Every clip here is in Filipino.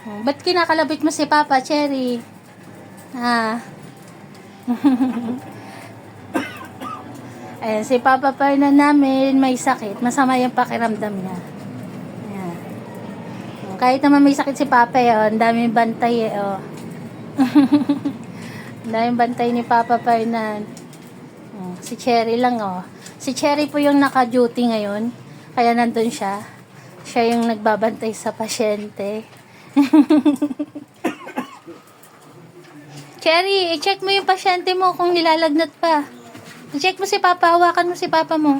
Oh, ba't kinakalabit mo si Papa, Cherry? Ah. Ayan, si Papa Fernan namin may sakit. Masama yung pakiramdam niya. Ayan. Kahit naman may sakit si Papa, ang daming bantay eh, oh. Ang daming bantay ni Papa Fernan. Oh, si Cherry lang, oh. Si Cherry po yung naka-duty ngayon. Kaya nandun siya. Siya yung nagbabantay sa pasyente. Cherry, i-check mo yung pasyente mo kung nilalagnat pa. I-check mo si Papa. Hawakan mo si Papa mo.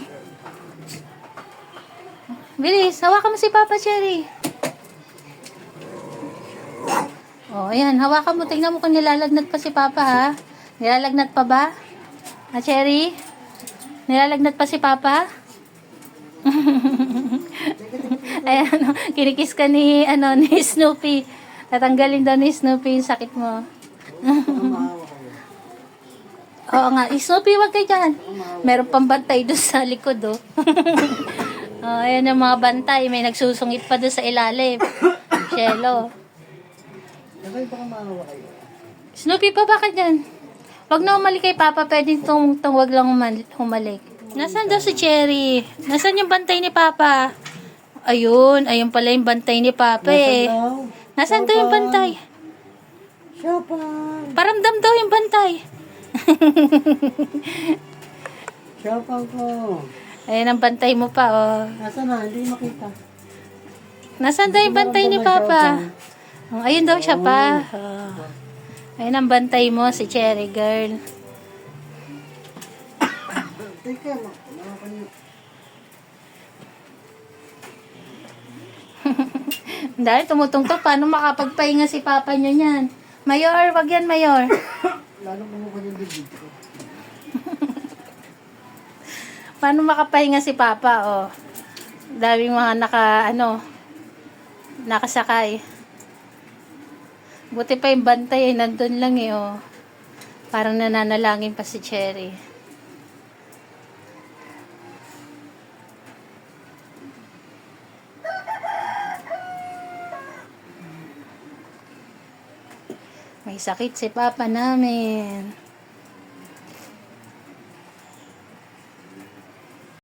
Bilis, hawakan mo si Papa, Cherry. Oh, ayan. Hawakan mo. Tingnan mo kung nilalagnat pa si Papa, ha? Nilalagnat pa ba? Ha, Cherry? Nilalagnat pa si Papa? Ayan, kinikis ka ni Snoopy. Tatanggalin daw ni Snoopy yung sakit mo. Oo nga, Snoopy, wag kayo dyan. Meron pang bantay doon sa likod, oh. Oh, ayan yung mga bantay. May nagsusungit pa doon sa ilalim. Shelo. Snoopy, pa ba ka dyan? Wag na umalik kay Papa. Pwede itong wag lang humalik. Nasaan daw si Cherry? Nasaan yung bantay ni Papa? Ayun. Ayun pala yung bantay ni Papa eh. Nasaan daw yung bantay? Paramdam daw yung bantay. Siyapang ko. Ayan ang bantay mo pa, oh. Nasaan na? Hindi makita. Nasaan daw yung bantay ni Papa? Oh, ayun daw siya pa. Oh. Ayun ang bantay mo, si Cherry girl. Teka, Dahil tumutungtong, paano makapagpahinga si Papa nyo yan? Mayor, wag yan, Mayor. lalo bumukod yung bibig ko. Paano makapahinga si Papa, oh. Daming mga nakasakay. Buti pa yung bantay, eh, nandun lang eh, oh. Parang nananalangin pa si Cherry. May sakit si Papa namin.